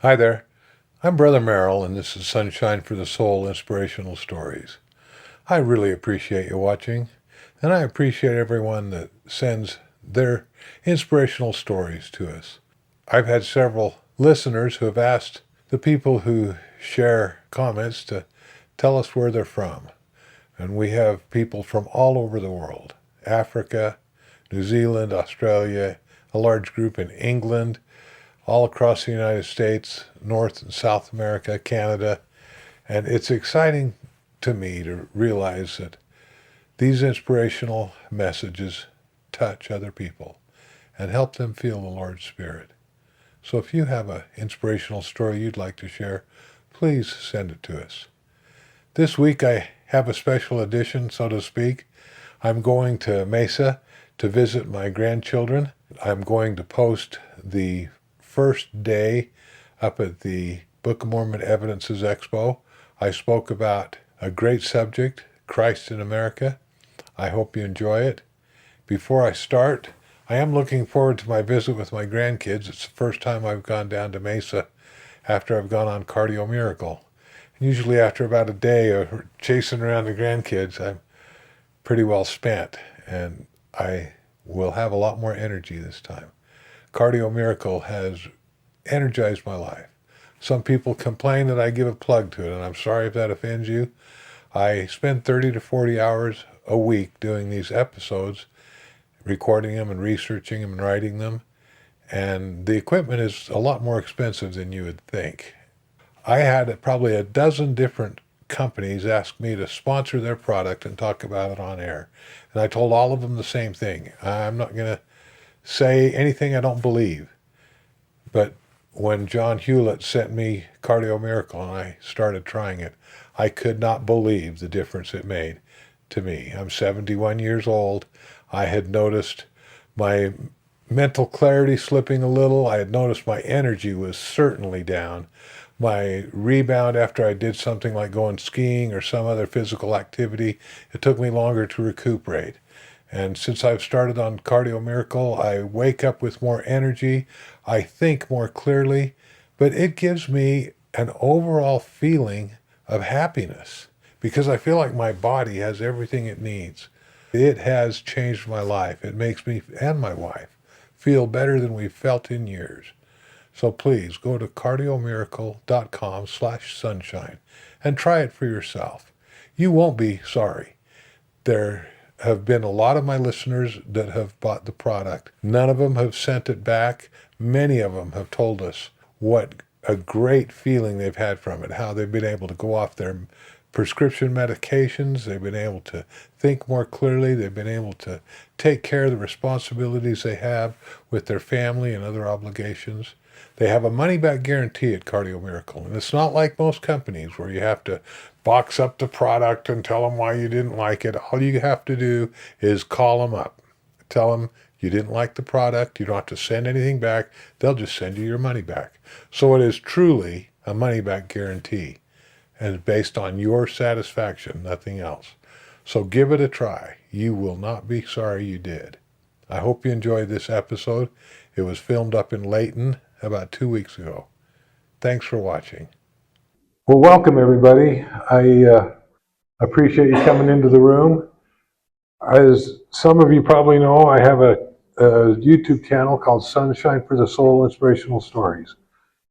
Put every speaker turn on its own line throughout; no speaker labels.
Hi there, I'm Brother Merrill, and this is Sunshine for the Soul Inspirational Stories. I really appreciate you watching, and I appreciate everyone that sends their inspirational stories to us. I've had several listeners who have asked the people who share comments to tell us where they're from. And we have people from all over the world: Africa, New Zealand, Australia, a large group in England, all across the United States, North and South America, Canada. And it's exciting to me to realize that these inspirational messages touch other people and help them feel the Lord's Spirit. So if you have an inspirational story you'd like to share, please send it to us. This week I have a special edition, so to speak. I'm going to Mesa to visit my grandchildren. I'm going to post the first day up at the Book of Mormon Evidences Expo. I spoke about a great subject, Christ in America. I hope you enjoy it. Before I start, I am looking forward to my visit with my grandkids. It's the first time I've gone down to Mesa after I've gone on Cardio Miracle. Usually after about a day of chasing around the grandkids, I'm pretty well spent, and I will have a lot more energy this time. Cardio Miracle has energized my life. Some people complain that I give a plug to it, and I'm sorry if that offends you. I spend 30 to 40 hours a week doing these episodes, recording them and researching them and writing them, and the equipment is a lot more expensive than you would think. I had probably a dozen different companies ask me to sponsor their product and talk about it on air. And I told all of them the same thing. I'm not going to say anything I don't believe. But when John Hewlett sent me Cardio Miracle and I started trying it, I could not believe the difference it made to me. I'm 71 years old. I had noticed my mental clarity slipping a little. I had noticed my energy was certainly down. My rebound after I did something like going skiing or some other physical activity, it took me longer to recuperate. And since I've started on Cardio Miracle, I wake up with more energy, I think more clearly, but it gives me an overall feeling of happiness because I feel like my body has everything it needs. It has changed my life. It makes me and my wife feel better than we've felt in years. So please go to cardiomiracle.com/sunshine and try it for yourself. You won't be sorry. There have been a lot of my listeners that have bought the product. None of them have sent it back. Many of them have told us what a great feeling they've had from it, how they've been able to go off their prescription medications, they've been able to think more clearly, they've been able to take care of the responsibilities they have with their family and other obligations. They have a money-back guarantee at Cardio Miracle, and it's not like most companies where you have to box up the product and tell them why you didn't like it. All you have to do is call them up. Tell them you didn't like the product. You don't have to send anything back. They'll just send you your money back. So it is truly a money-back guarantee, and it's based on your satisfaction, nothing else. So give it a try. You will not be sorry you did. I hope you enjoyed this episode. It was filmed up in Layton about 2 weeks ago. Thanks for watching. Well, welcome everybody. I appreciate you coming into the room. As some of you probably know, I have a YouTube channel called Sunshine for the Soul Inspirational Stories.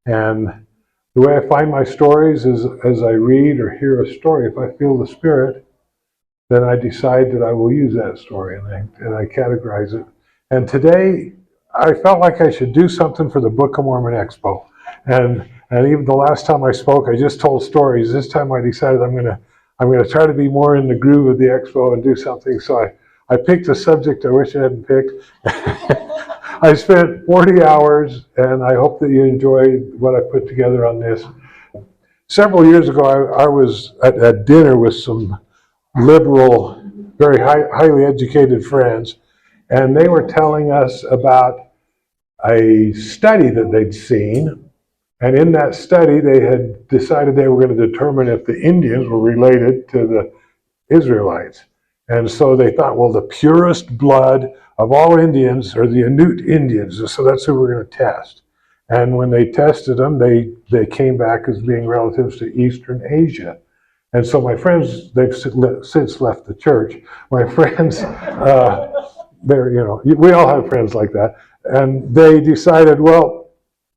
And the way I find my stories is as I read or hear a story, if I feel the Spirit, then I decide that I will use that story and I categorize it. And today, I felt like I should do something for the Book of Mormon Expo. And even the last time I spoke, I just told stories. This time I decided I'm gonna try to be more in the groove of the Expo and do something. So I picked a subject I wish I hadn't picked. I spent 40 hours, and I hope that you enjoy what I put together on this. Several years ago, I was at dinner with some liberal, very highly educated friends, and they were telling us about a study that they'd seen. And in that study, they had decided they were going to determine if the Indians were related to the Israelites. And so they thought, well, the purest blood of all Indians are the Inuit Indians. So that's who we're going to test. And when they tested them, they came back as being relatives to Eastern Asia. And so my friends, they've since left the church. My friends, we all have friends like that. And they decided, well,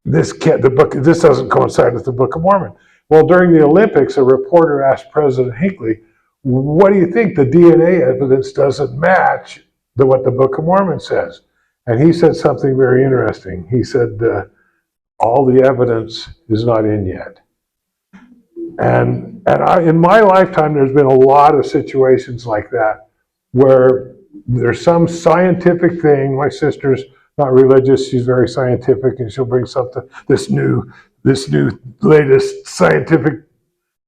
this doesn't coincide with the Book of Mormon. Well, during the Olympics, a reporter asked President Hinckley, what do you think? The DNA evidence doesn't match what the Book of Mormon says. And he said something very interesting. He said, all the evidence is not in yet. And in my lifetime, there's been a lot of situations like that where there's some scientific thing. My sister's not religious; she's very scientific, and she'll bring something this new latest scientific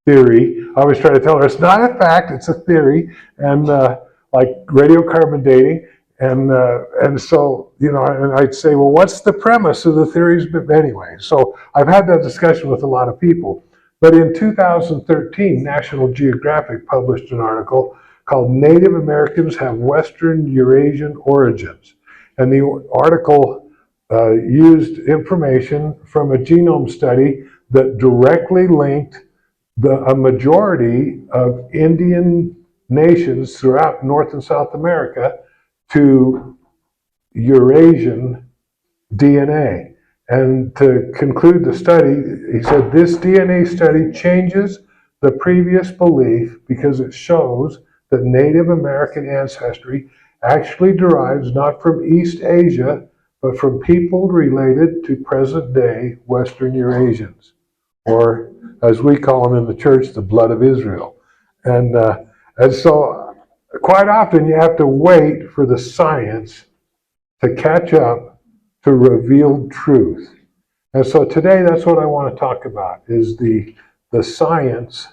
theory. I always try to tell her it's not a fact; it's a theory, and like radiocarbon dating. And so, and I'd say, well, what's the premise of the theories? But anyway, so I've had that discussion with a lot of people. But in 2013, National Geographic published an article called Native Americans Have Western Eurasian Origins. And the article used information from a genome study that directly linked a majority of Indian nations throughout North and South America to Eurasian DNA. And to conclude the study, he said, this DNA study changes the previous belief because it shows that Native American ancestry actually derives not from East Asia, but from people related to present-day Western Eurasians, or as we call them in the church, the blood of Israel. And so quite often you have to wait for the science to catch up to revealed truth. And so today that's what I want to talk about, is the science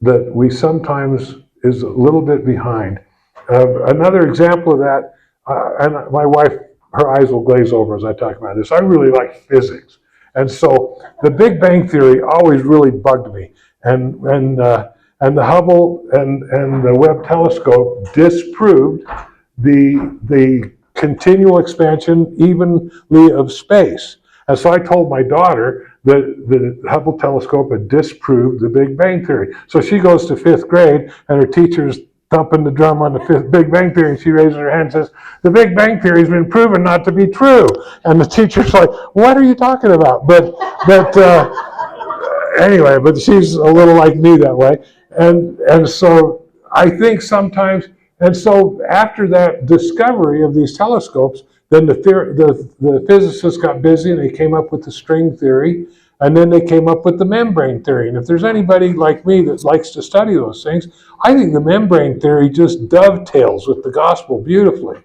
that we sometimes is a little bit behind. Another example of that, and my wife, her eyes will glaze over as I talk about this. I really like physics. And so the Big Bang Theory always really bugged me. And the Hubble and the Webb telescope disproved the continual expansion evenly of space. And so I told my daughter that the Hubble telescope had disproved the Big Bang Theory. So she goes to fifth grade, and her teacher's thumping the drum on the Big Bang Theory, and she raises her hand and says, the Big Bang Theory has been proven not to be true. And the teacher's like, what are you talking about? But anyway, but she's a little like me that way. And so I think sometimes, and so after that discovery of these telescopes, then the physicists got busy and they came up with the string theory, and then they came up with the membrane theory. And if there's anybody like me that likes to study those things, I think the membrane theory just dovetails with the gospel beautifully.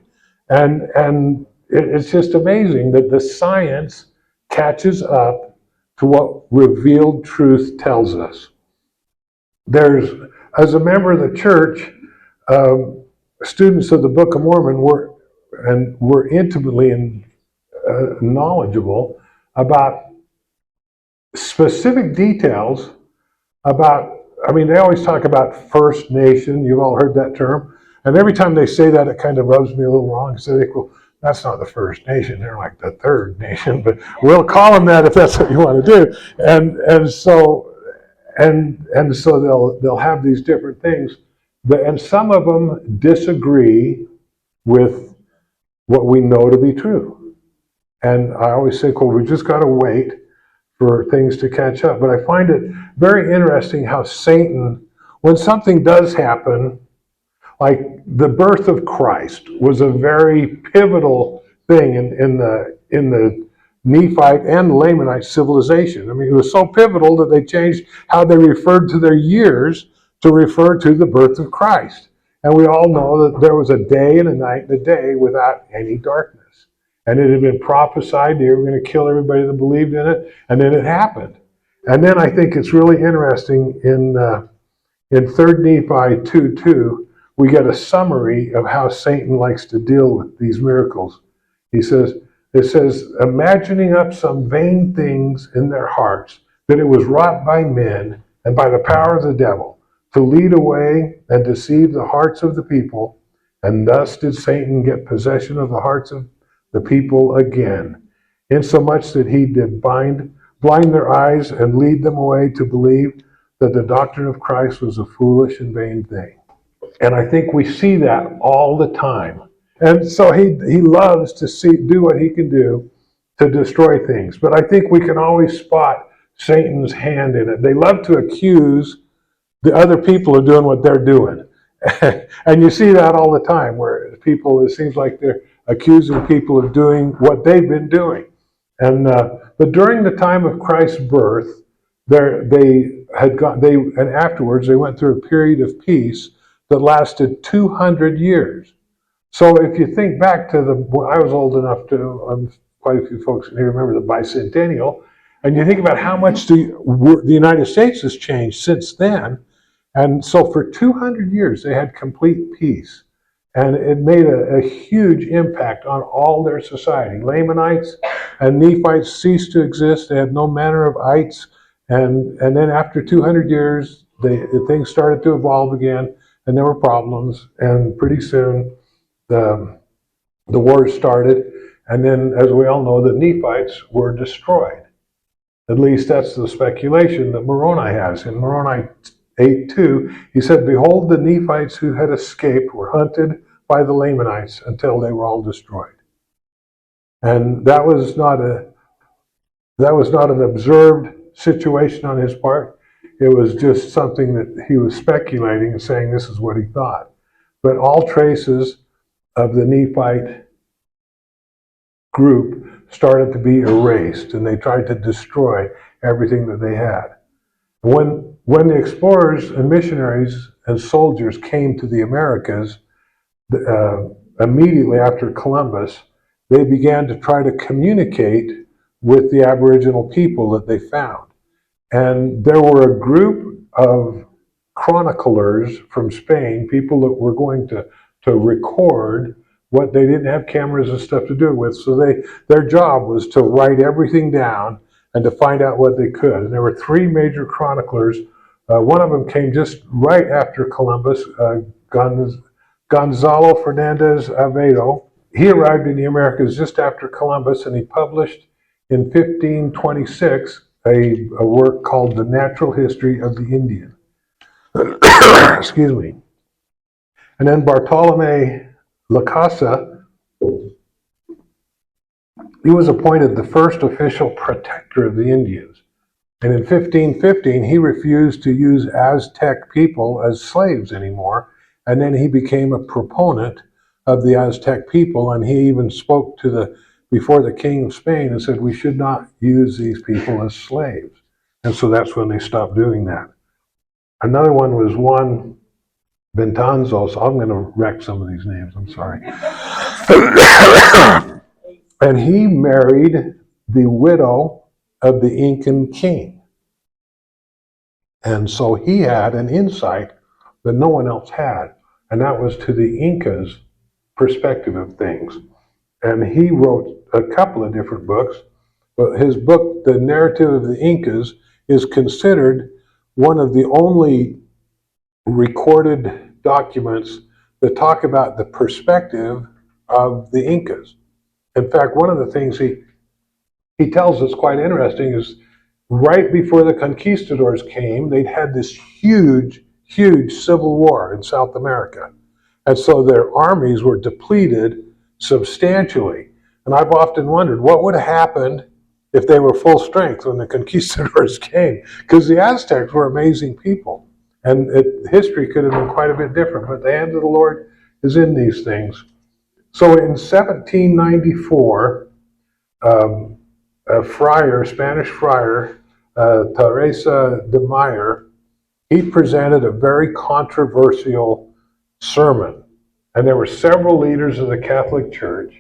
And it's just amazing that the science catches up to what revealed truth tells us. As a member of the church, students of the Book of Mormon were intimately knowledgeable about specific details about, they always talk about First Nation. You've all heard that term. And every time they say that, it kind of rubs me a little wrong. So they go, that's not the First Nation. They're like the Third Nation, but we'll call them that if that's what you want to do. And so they'll have these different things. And some of them disagree with what we know to be true. And I always think, well, we just got to wait for things to catch up. But I find it very interesting how Satan, when something does happen, like the birth of Christ was a very pivotal thing in the Nephite and Lamanite civilization. It was so pivotal that they changed how they referred to their years to refer to the birth of Christ. And we all know that there was a day and a night and a day without any darkness. And it had been prophesied they were going to kill everybody that believed in it, and then it happened. And then I think it's really interesting in 3 Nephi 2:2, we get a summary of how Satan likes to deal with these miracles. It says, imagining up some vain things in their hearts, that it was wrought by men and by the power of the devil, to lead away and deceive the hearts of the people. And thus did Satan get possession of the hearts of the people again. insomuch that he did blind their eyes and lead them away to believe that the doctrine of Christ was a foolish and vain thing. And I think we see that all the time. And so he loves to do what he can do to destroy things. But I think we can always spot Satan's hand in it. They love to accuse the other people of doing what they're doing. And you see that all the time, where people, it seems like they're accusing people of doing what they've been doing. And but during the time of Christ's birth, and afterwards they went through a period of peace that lasted 200 years. So if you think back to when I was old enough to, quite a few folks in here remember the bicentennial, and you think about how much the United States has changed since then. And so for 200 years, they had complete peace. And it made a huge impact on all their society. Lamanites and Nephites ceased to exist. They had no manner of ites. And then after 200 years, things started to evolve again, and there were problems. And pretty soon, the wars started. And then, as we all know, the Nephites were destroyed. At least that's the speculation that Moroni has. In Moroni 8:2, he said, "Behold, the Nephites who had escaped were hunted by the Lamanites until they were all destroyed." And that was not an observed situation on his part. It was just something that he was speculating and saying this is what he thought. But all traces of the Nephite group started to be erased, and they tried to destroy everything that they had. When the explorers and missionaries and soldiers came to the Americas, immediately after Columbus, they began to try to communicate with the Aboriginal people that they found. And there were a group of chroniclers from Spain, people that were going to record what they didn't have cameras and stuff to do with. So their job was to write everything down and to find out what they could. And there were three major chroniclers. One of them came just right after Columbus, Gonzalo Fernandez Avedo. He arrived in the Americas just after Columbus, and he published in 1526 a work called The Natural History of the Indian. Excuse me. And then Bartolome Lacasa, he was appointed the first official protector of the Indians. And in 1515, he refused to use Aztec people as slaves anymore. And then he became a proponent of the Aztec people. And he even spoke before the king of Spain and said, we should not use these people as slaves. And so that's when they stopped doing that. Another one was Juan Bentanzo. So I'm going to wreck some of these names. I'm sorry. And he married the widow of the Incan king. And so he had an insight that no one else had, and that was to the Incas' perspective of things. And he wrote a couple of different books, but his book, The Narrative of the Incas, is considered one of the only recorded documents that talk about the perspective of the Incas. In fact, one of the things he tells us quite interesting is right before the conquistadors came, they'd had this huge civil war in South America. And so their armies were depleted substantially. And I've often wondered what would have happened if they were full strength when the conquistadors came, because the Aztecs were amazing people. And history could have been quite a bit different, but the hand of the Lord is in these things. So in 1794, a friar, Spanish friar, Teresa de Meyer, he presented a very controversial sermon. And there were several leaders of the Catholic Church,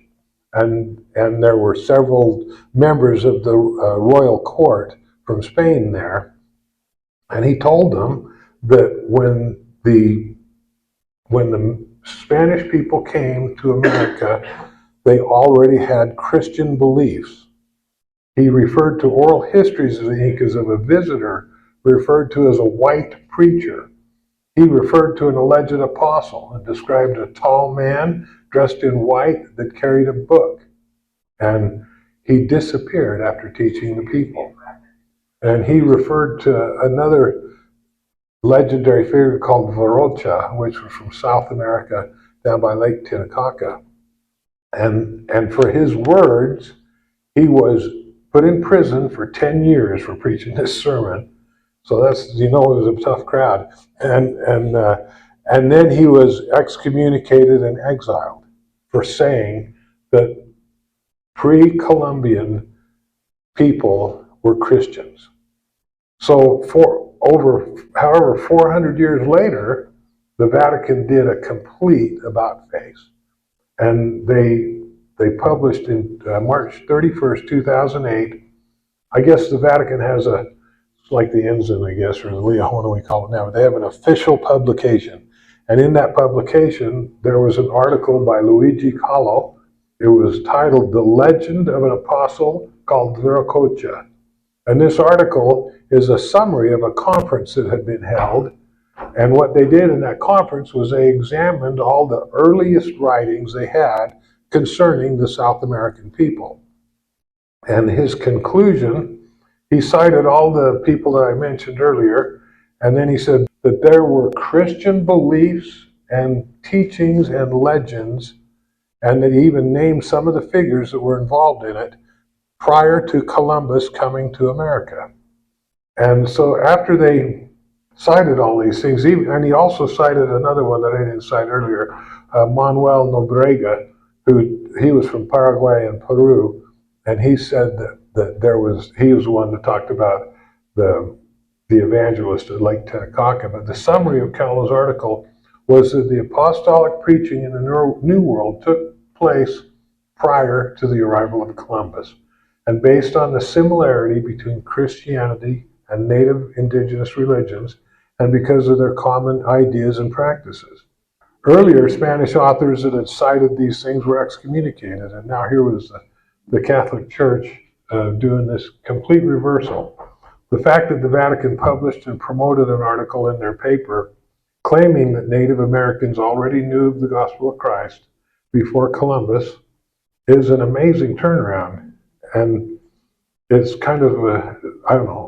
and there were several members of the royal court from Spain there. And he told them that when the Spanish people came to America, they already had Christian beliefs. He referred to oral histories of the Incas of a visitor referred to as a white preacher. He referred to an alleged apostle and described a tall man dressed in white that carried a book. And he disappeared after teaching the people. And he referred to another legendary figure called Varocha, which was from South America down by Lake Titicaca. And for his words, he was put in prison for 10 years for preaching this sermon. So that's, it was a tough crowd. And then he was excommunicated and exiled for saying that pre-Columbian people were Christians. So however, 400 years later, the Vatican did a complete about-face. And they published in March 31st, 2008. I guess the Vatican has it's like the Ensign, I guess, or the Leo, what do we call it now? They have an official publication. And in that publication, there was an article by Luigi Callo. It was titled The Legend of an Apostle Called Viracocha. And this article is a summary of a conference that had been held. And what they did in that conference was they examined all the earliest writings they had concerning the South American people. And his conclusion, he cited all the people that I mentioned earlier, and then he said that there were Christian beliefs and teachings and legends, and that he even named some of the figures that were involved in it prior to Columbus coming to America. And so after they cited all these things, and he also cited another one that I didn't cite earlier, Manuel Nobrega, he was from Paraguay and Peru, and he said that he was the one that talked about the evangelist at Lake Titicaca. But the summary of Callo's article was that the apostolic preaching in the New World took place prior to the arrival of Columbus. And based on the similarity between Christianity and native indigenous religions, and because of their common ideas and practices. Earlier, Spanish authors that had cited these things were excommunicated, and now here was the Catholic Church doing this complete reversal. The fact that the Vatican published and promoted an article in their paper claiming that Native Americans already knew of the gospel of Christ before Columbus is an amazing turnaround. And it's kind of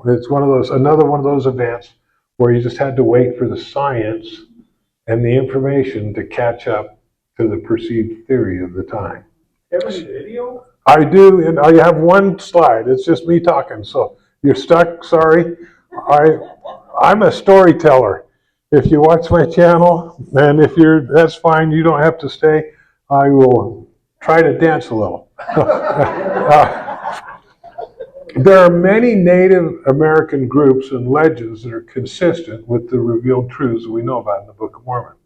it's another one of those events where you just had to wait for the science and the information to catch up to the perceived theory of the time.
Have any video?
I do, and I have one slide. It's just me talking, so you're stuck, sorry. I'm a storyteller. If you watch my channel, and that's fine, you don't have to stay. I will try to dance a little. There are many Native American groups and legends that are consistent with the revealed truths that we know about in the Book of Mormon,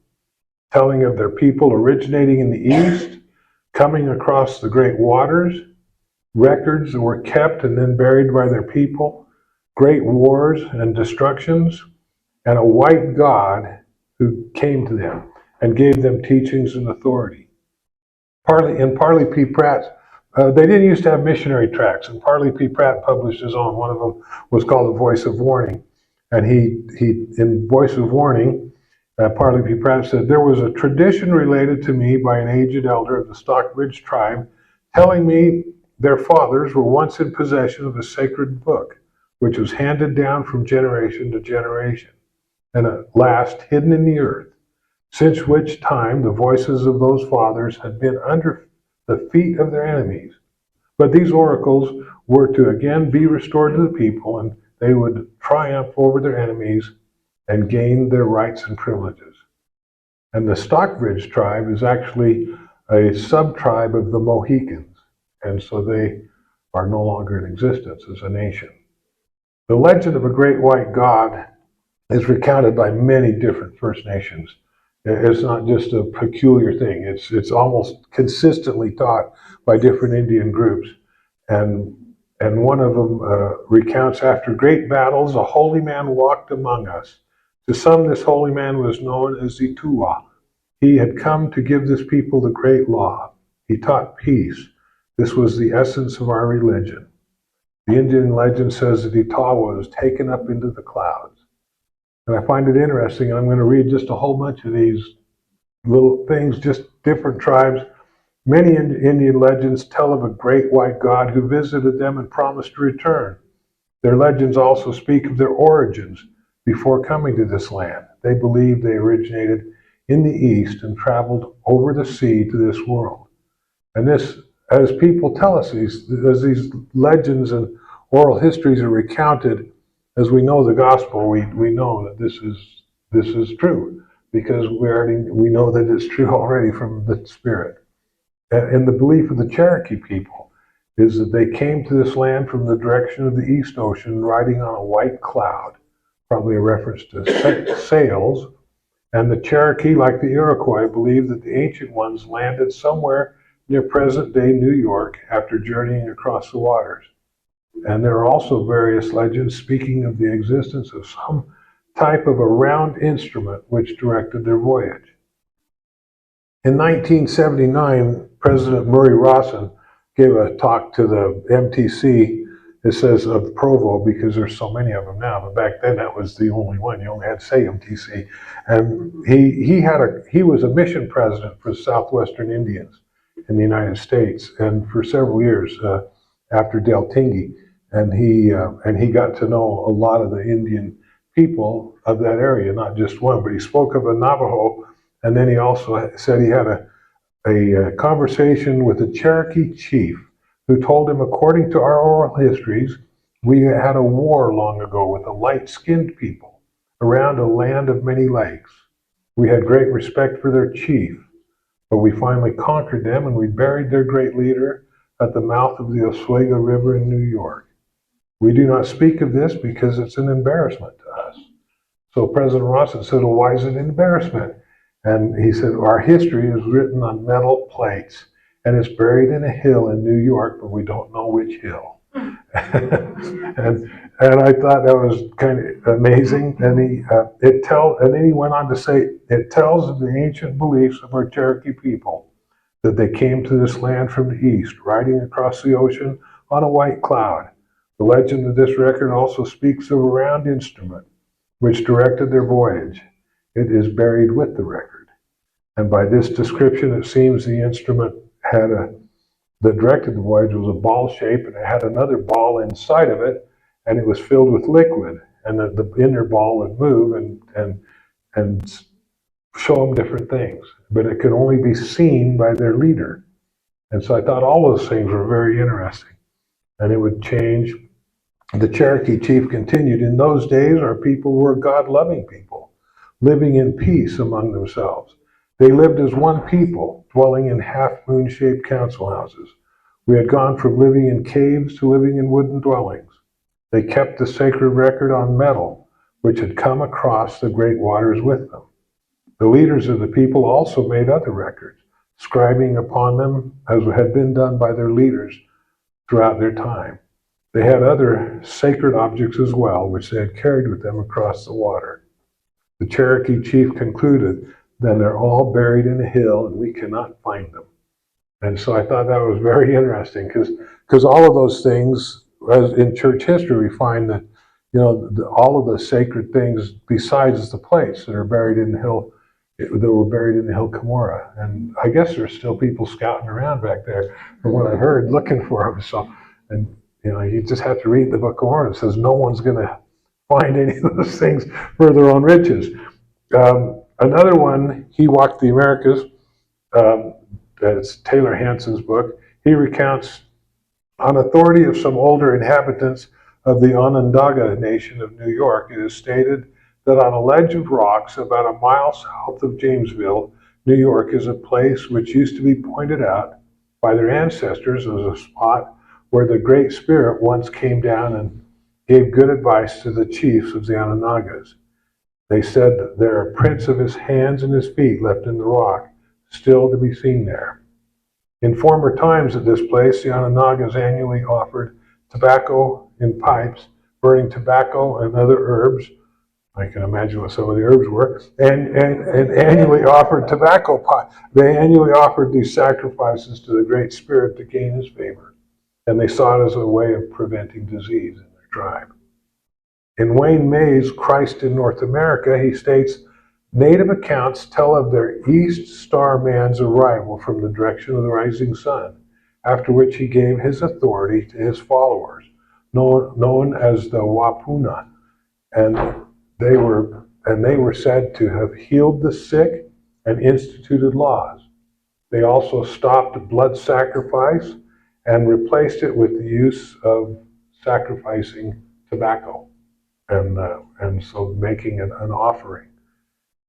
telling of their people originating in the East, coming across the great waters, records that were kept and then buried by their people, great wars and destructions, and a white God who came to them and gave them teachings and authority. Parley P. Pratt, they didn't used to have missionary tracts, and Parley P. Pratt published his own. One of them was called The Voice of Warning. And he in Voice of Warning, Parley P. Pratt said, "There was a tradition related to me by an aged elder of the Stockbridge tribe telling me their fathers were once in possession of a sacred book, which was handed down from generation to generation, and at last hidden in the earth, since which time the voices of those fathers had been under the feet of their enemies. But these oracles were to again be restored to the people, and they would triumph over their enemies and gain their rights and privileges." And the Stockbridge tribe is actually a sub-tribe of the Mohicans, and so they are no longer in existence as a nation. The legend of a great white God is recounted by many different First Nations. It's not just a peculiar thing. It's almost consistently taught by different Indian groups. And one of them recounts, "After great battles, a holy man walked among us. To some, this holy man was known as Itua. He had come to give this people the great law. He taught peace. This was the essence of our religion. The Indian legend says that Itua was taken up into the clouds." And I find it interesting, and I'm going to read just a whole bunch of these little things, just different tribes. Many Indian legends tell of a great white god who visited them and promised to return. Their legends also speak of their origins before coming to this land. They believe they originated in the east and traveled over the sea to this world. And this, as people tell us, as these legends and oral histories are recounted, as we know the gospel, we know that this is true because we know that it's true already from the Spirit. And the belief of the Cherokee people is that they came to this land from the direction of the East Ocean riding on a white cloud, probably a reference to sails. And the Cherokee, like the Iroquois, believed that the ancient ones landed somewhere near present-day New York after journeying across the waters. And there are also various legends speaking of the existence of some type of a round instrument which directed their voyage. In 1979, President Murray Rawson gave a talk to the MTC. It says of Provo because there's so many of them now, but back then that was the only one. You only had to say MTC. And he was a mission president for the Southwestern Indians in the United States, and for several years after Del Tingey, and he got to know a lot of the Indian people of that area, not just one. But he spoke of a Navajo, and then he also said he had a conversation with a Cherokee chief who told him, according to our oral histories, we had a war long ago with the light-skinned people around a land of many lakes. We had great respect for their chief, but we finally conquered them and we buried their great leader at the mouth of the Oswego River in New York. We do not speak of this because it's an embarrassment to us. So President Rawson said, well, why is it an embarrassment? And he said, our history is written on metal plates and it's buried in a hill in New York, but we don't know which hill. and I thought that was kind of amazing. And then he went on to say, it tells of the ancient beliefs of our Cherokee people that they came to this land from the east, riding across the ocean on a white cloud. The legend of this record also speaks of a round instrument which directed their voyage. It is buried with the record. And by this description, it seems the instrument that directed the voyage was a ball shape, and it had another ball inside of it, and it was filled with liquid. And the inner ball would move and show them different things. But it could only be seen by their leader. And so I thought all those things were very interesting. And it would change. The Cherokee chief continued, in those days our people were God-loving people, living in peace among themselves. They lived as one people, dwelling in half-moon-shaped council houses. We had gone from living in caves to living in wooden dwellings. They kept the sacred record on metal, which had come across the great waters with them. The leaders of the people also made other records, scribing upon them as had been done by their leaders throughout their time. They had other sacred objects as well, which they had carried with them across the water. The Cherokee chief concluded, then they're all buried in a hill and we cannot find them. And so I thought that was very interesting because all of those things, as in church history, we find that, all of the sacred things besides the plates that are buried in the hill, that were buried in the hill Cumorah. And I guess there's still people scouting around back there, from what I've heard, looking for them. So, and you just have to read the Book of Mormon. It says no one's going to find any of those things for their own riches. Another one, He Walked the Americas, that's Taylor Hanson's book. He recounts, on authority of some older inhabitants of the Onondaga Nation of New York, it is stated that on a ledge of rocks about a mile south of Jamesville, New York, is a place which used to be pointed out by their ancestors as a spot where the Great Spirit once came down and gave good advice to the chiefs of the Onondagas. They said that there are prints of his hands and his feet left in the rock, still to be seen there. In former times at this place, the Onondagas annually offered tobacco in pipes, burning tobacco and other herbs. I can imagine what some of the herbs were, and annually offered tobacco pot. They annually offered these sacrifices to the Great Spirit to gain his favor, and they saw it as a way of preventing disease in their tribe. In Wayne May's Christ in North America, he states Native accounts tell of their East Star Man's arrival from the direction of the rising sun, after which he gave his authority to his followers, known as the Wapuna, and they were said to have healed the sick and instituted laws. They also stopped blood sacrifice and replaced it with the use of sacrificing tobacco and so making it an offering.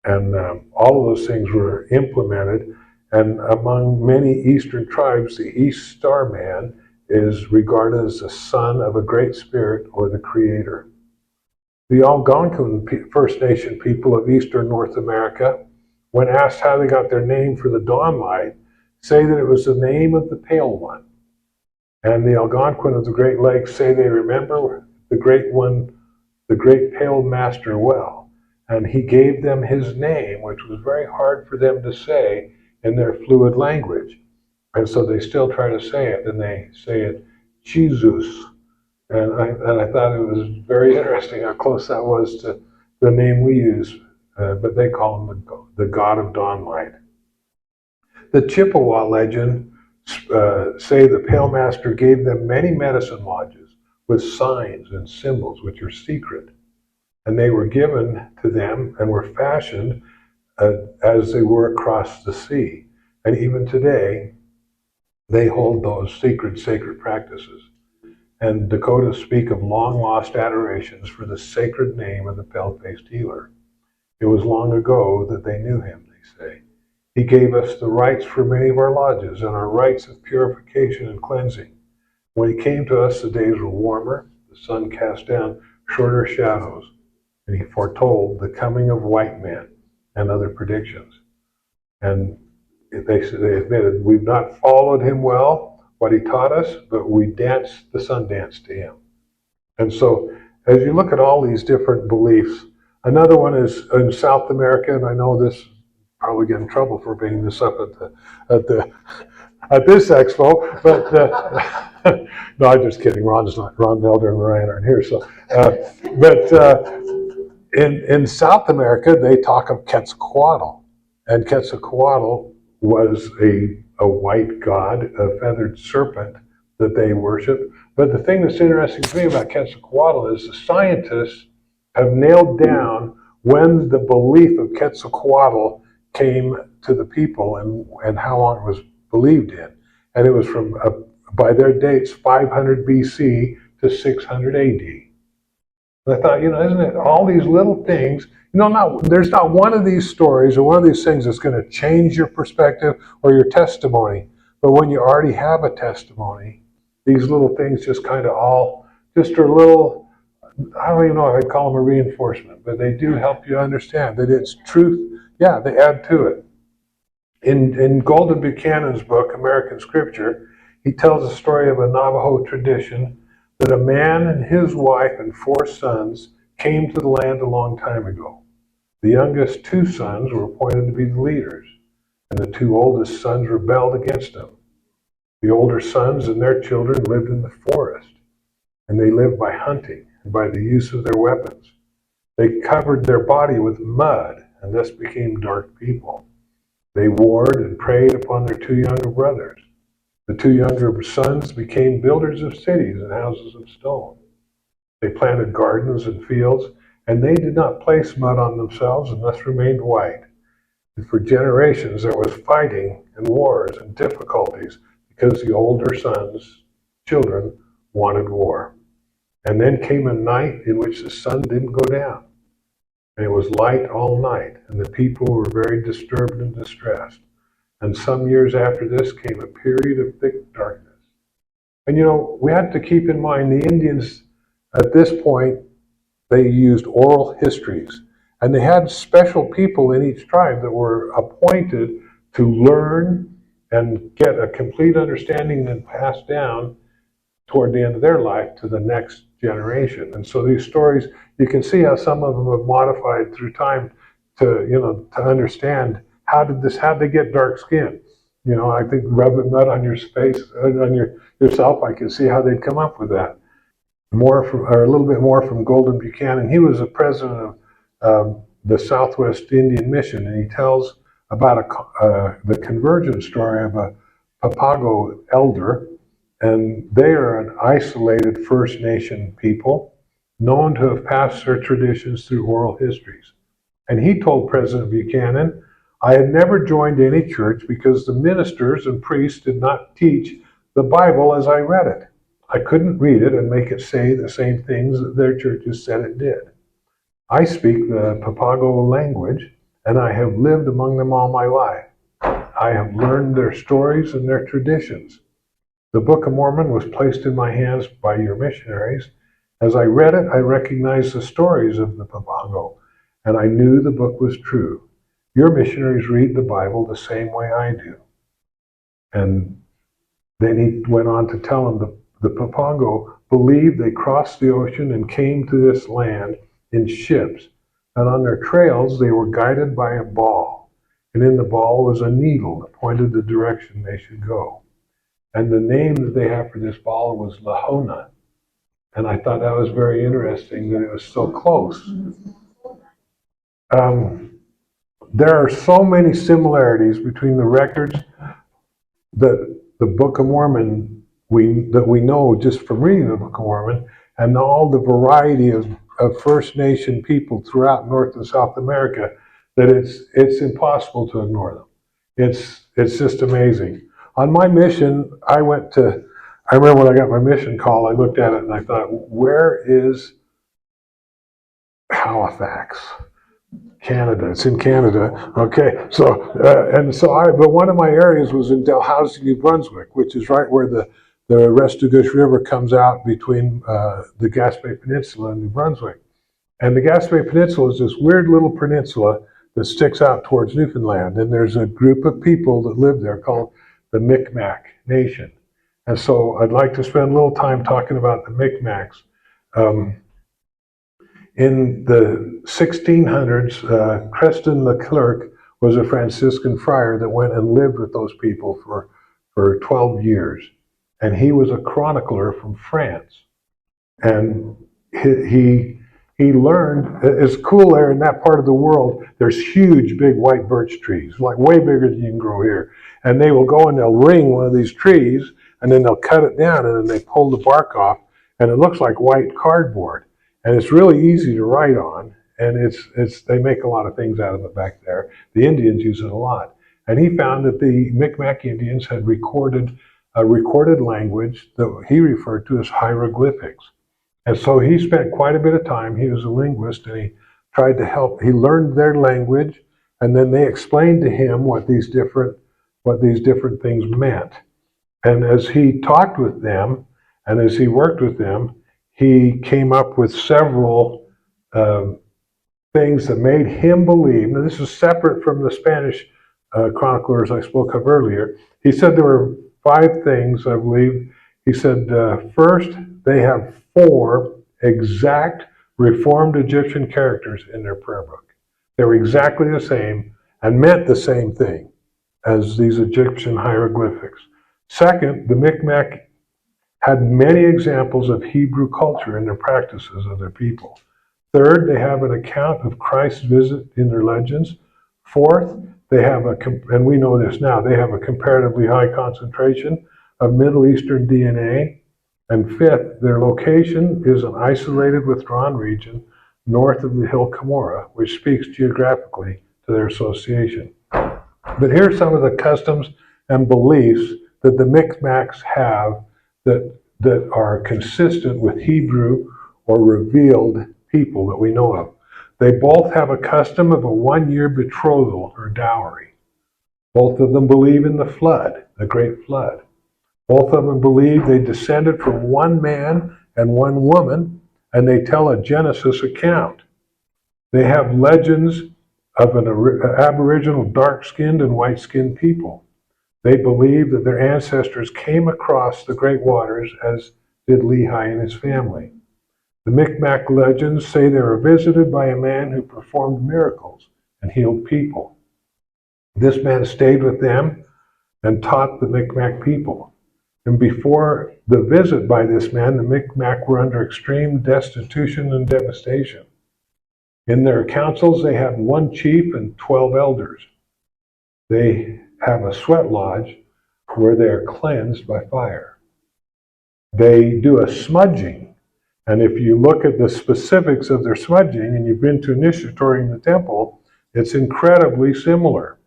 And all of those things were implemented. And among many Eastern tribes, the East Star Man is regarded as the son of a great spirit or the creator. The Algonquin First Nation people of Eastern North America, when asked how they got their name for the dawn light, say that it was the name of the Pale One. And the Algonquin of the Great Lakes say they remember the Great One, the Great Pale Master well. And he gave them his name, which was very hard for them to say in their fluid language. And so they still try to say it, and they say it, Jesus. And I thought it was very interesting how close that was to the name we use, but they call him the God of Dawnlight. The Chippewa legend say the Pale Master gave them many medicine lodges with signs and symbols which are secret, and they were given to them and were fashioned as they were across the sea. And even today, they hold those secret, sacred practices. And Dakotas speak of long-lost adorations for the sacred name of the pale-faced healer. It was long ago that they knew him, they say. He gave us the rites for many of our lodges and our rites of purification and cleansing. When he came to us, the days were warmer, the sun cast down shorter shadows, and he foretold the coming of white men and other predictions. And they admitted, we've not followed him well, what he taught us, but we danced the sun dance to him. And so as you look at all these different beliefs, another one is in South America, and I know this probably get in trouble for bringing this up at this expo, but no, I'm just kidding. Ron Melder and Ryan aren't here, so in South America they talk of Quetzalcoatl, and Quetzalcoatl was a white god, a feathered serpent that they worship. But the thing that's interesting to me about Quetzalcoatl is the scientists have nailed down when the belief of Quetzalcoatl came to the people and how long it was believed in. And it was from, by their dates, 500 BC to 600 AD. And I thought, isn't it all these little things, there's not one of these stories or one of these things that's going to change your perspective or your testimony. But when you already have a testimony, these little things just kind of all, just are little, I don't even know if I'd call them a reinforcement, but they do help you understand that it's truth. Yeah, they add to it. In Golden Buchanan's book, American Scripture, he tells a story of a Navajo tradition that a man and his wife and 4 sons came to the land a long time ago. The youngest 2 sons were appointed to be the leaders, and the 2 oldest sons rebelled against them. The older sons and their children lived in the forest, and they lived by hunting and by the use of their weapons. They covered their body with mud, and thus became dark people. They warred and preyed upon their 2 younger brothers. The 2 younger sons became builders of cities and houses of stone. They planted gardens and fields, and they did not place mud on themselves and thus remained white. And for generations there was fighting and wars and difficulties because the older sons, children, wanted war. And then came a night in which the sun didn't go down. And it was light all night, and the people were very disturbed and distressed. And some years after this came a period of thick darkness. And we have to keep in mind the Indians at this point, they used oral histories. And they had special people in each tribe that were appointed to learn and get a complete understanding and pass down toward the end of their life to the next generation. And so these stories, you can see how some of them have modified through time to understand how did they get dark skin? I think rubbing mud on your face, on yourself, I can see how they'd come up with that. A little bit more from Golden Buchanan. He was the president of the Southwest Indian Mission, and he tells about the conversion story of a Papago elder, and they are an isolated First Nation people known to have passed their traditions through oral histories. And he told President Buchanan, I had never joined any church because the ministers and priests did not teach the Bible as I read it. I couldn't read it and make it say the same things that their churches said it did. I speak the Papago language, and I have lived among them all my life. I have learned their stories and their traditions. The Book of Mormon was placed in my hands by your missionaries. As I read it, I recognized the stories of the Papago, and I knew the book was true. Your missionaries read the Bible the same way I do. And then he went on to tell him the Papago believed they crossed the ocean and came to this land in ships. And on their trails, they were guided by a ball. And in the ball was a needle that pointed the direction they should go. And the name that they have for this ball was Lahona. And I thought that was very interesting that it was so close. There are so many similarities between the records that the Book of Mormon that we know just from reading the Book of Mormon, and all the variety of First Nation people throughout North and South America, that it's impossible to ignore them. It's just amazing. On my mission, I remember when I got my mission call, I looked at it and I thought, where is Halifax? Canada. It's in Canada. Okay. But one of my areas was in Dalhousie, New Brunswick, which is right where the Restigouche River comes out between the Gaspé Peninsula and New Brunswick. And the Gaspé Peninsula is this weird little peninsula that sticks out towards Newfoundland. And there's a group of people that live there called the Micmac Nation. And so I'd like to spend a little time talking about the Micmacs. In the 1600s, Creston Leclerc was a Franciscan friar that went and lived with those people for 12 years. And he was a chronicler from France. And he learned, it's cool there in that part of the world, there's huge, big white birch trees, like way bigger than you can grow here. And they will go and they'll ring one of these trees, and then they'll cut it down, and then they pull the bark off, and it looks like white cardboard. And it's really easy to write on, and they make a lot of things out of it back there. The Indians use it a lot. And he found that the Micmac Indians had recorded a recorded language that he referred to as hieroglyphics. And so he spent quite a bit of time, he was a linguist, and he tried to help, he learned their language, and then they explained to him what these different things meant. And as he talked with them, and as he worked with them, he came up with several things that made him believe. Now, this is separate from the Spanish chroniclers I spoke of earlier. He said there were 5 things, I believe. He said, first, they have 4 exact Reformed Egyptian characters in their prayer book. They were exactly the same and meant the same thing as these Egyptian hieroglyphics. Second, the Micmac had many examples of Hebrew culture in their practices of their people. Third, they have an account of Christ's visit in their legends. Fourth, they have and we know this now, they have a comparatively high concentration of Middle Eastern DNA. And fifth, their location is an isolated, withdrawn region north of the hill Cumorah, which speaks geographically to their association. But here are some of the customs and beliefs that the Micmacs have that are consistent with Hebrew or revealed people that we know of. They both have a custom of a 1-year betrothal or dowry. Both of them believe in the flood, the great flood. Both of them believe they descended from one man and one woman, and they tell a Genesis account. They have legends of an Aboriginal dark-skinned and white-skinned people. They believe that their ancestors came across the great waters, as did Lehi and his family. The Micmac legends say they were visited by a man who performed miracles and healed people. This man stayed with them and taught the Micmac people. And before the visit by this man, the Micmac were under extreme destitution and devastation. In their councils, they have one chief and 12 elders. They have a sweat lodge where they are cleansed by fire. They do a smudging. And if you look at the specifics of their smudging, and you've been to initiatory in the temple, it's incredibly similar.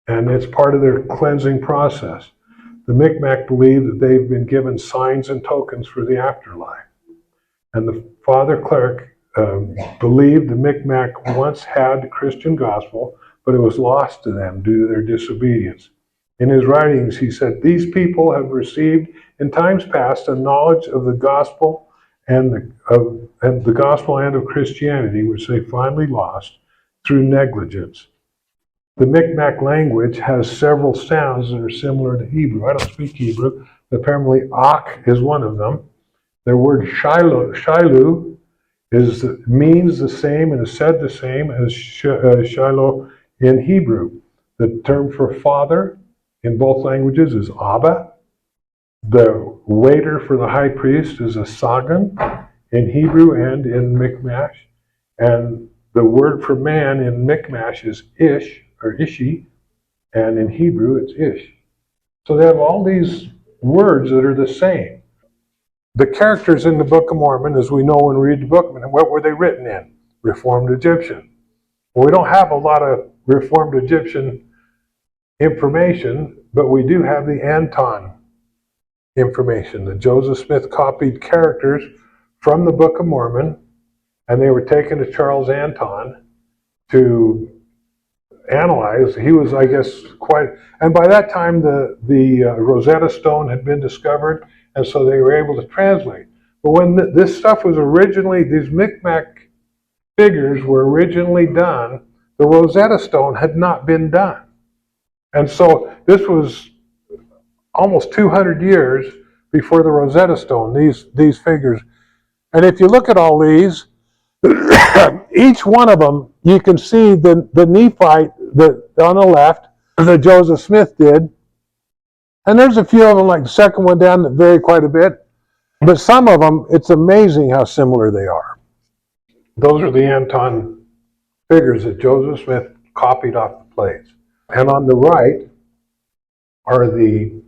And it's part of their cleansing process. The Micmac believe that they've been given signs and tokens for the afterlife. And the father cleric believed the Micmac once had the Christian gospel, but it was lost to them due to their disobedience. In his writings, he said, "These people have received in times past a knowledge of the gospel and the gospel and of Christianity, which they finally lost through negligence." The Micmac language has several sounds that are similar to Hebrew. I don't speak Hebrew, but apparently "ak" is one of them. Their word Shiloh means the same and is said the same as Shiloh in Hebrew. The term for father in both languages is Abba. The waiter for the high priest is a Sagan in Hebrew and in Mi'kmaq. And the word for man in Mi'kmaq is Ish or Ishi, and in Hebrew it's Ish. So they have all these words that are the same. The characters in the Book of Mormon, as we know when we read the book, what were they written in? Reformed Egyptian. Well, we don't have a lot of Reformed Egyptian information, but we do have the Anton information. The Joseph Smith copied characters from the Book of Mormon, and they were taken to Charles Anton to analyze. He was, I guess, quite, and by that time the Rosetta Stone had been discovered, and so they were able to translate. But when this stuff was originally, these Micmac figures were originally done, the Rosetta Stone had not been done. And so this was almost 200 years before the Rosetta Stone, these figures. And if you look at all these, each one of them, you can see the Nephite that on the left that Joseph Smith did. And there's a few of them, like the second one down, that vary quite a bit. But some of them, it's amazing how similar they are. Those are the Anton figures that Joseph Smith copied off the plates. And on the right are the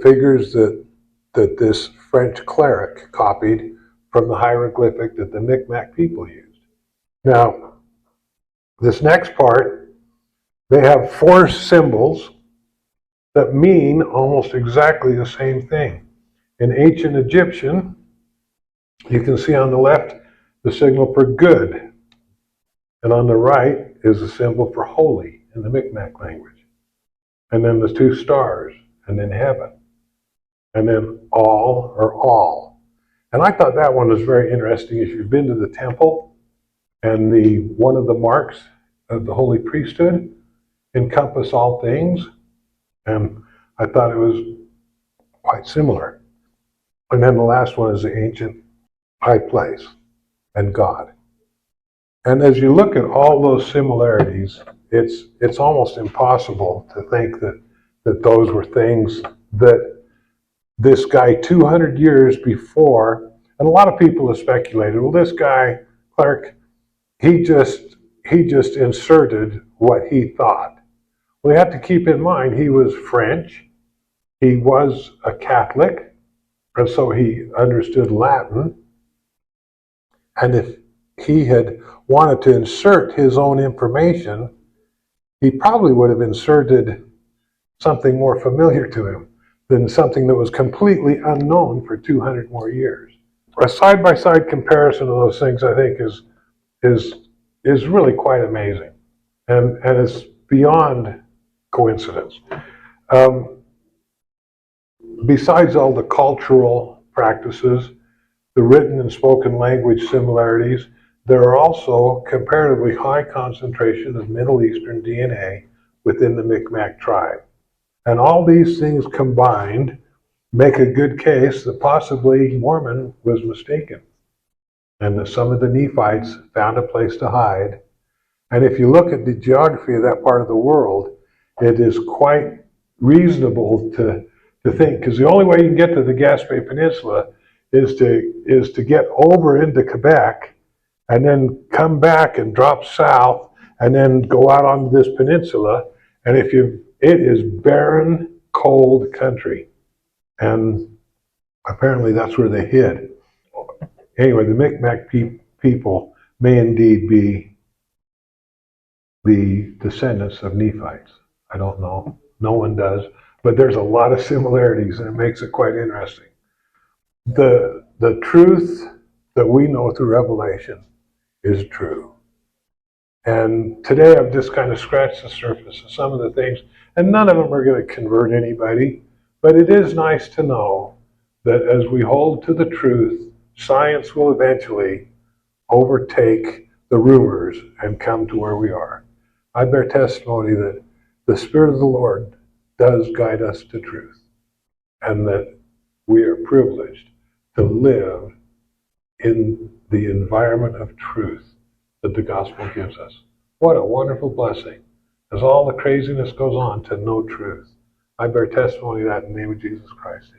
figures that this French cleric copied from the hieroglyphic that the Micmac people used. Now, this next part, they have 4 symbols that mean almost exactly the same thing. In ancient Egyptian, you can see on the left the signal for good, and on the right is the symbol for holy in the Micmac language. And then the 2 stars, and then heaven, and then all or all. And I thought that one was very interesting. If you've been to the temple, and one of the marks of the holy priesthood encompass all things, and I thought it was quite similar. And then the last one is the ancient high place and God. And as you look at all those similarities, it's almost impossible to think that those were things that this guy 200 years before, and a lot of people have speculated, well, this guy, Clark, he just inserted what he thought. We have to keep in mind he was French, he was a Catholic, and so he understood Latin. And if he had wanted to insert his own information, he probably would have inserted something more familiar to him than something that was completely unknown for 200 more years. A side-by-side comparison of those things, I think, is really quite amazing, and it's beyond coincidence. Besides all the cultural practices, the written and spoken language similarities, there are also comparatively high concentration of Middle Eastern DNA within the Micmac tribe. And all these things combined make a good case that possibly Mormon was mistaken, and that some of the Nephites found a place to hide. And if you look at the geography of that part of the world, it is quite reasonable to think, because the only way you can get to the Gaspé Peninsula is to get over into Quebec and then come back and drop south and then go out onto this peninsula. And it is barren, cold country. And apparently that's where they hid. Anyway, the Micmac people may indeed be the descendants of Nephites. I don't know. No one does. But there's a lot of similarities, and it makes it quite interesting. The truth that we know through Revelation is true. And today I've just kind of scratched the surface of some of the things, and none of them are going to convert anybody. But it is nice to know that as we hold to the truth, science will eventually overtake the rumors and come to where we are. I bear testimony that the Spirit of the Lord does guide us to truth, and that we are privileged to live in the environment of truth that the gospel gives us. What a wonderful blessing, as all the craziness goes on, to know truth. I bear testimony of that in the name of Jesus Christ.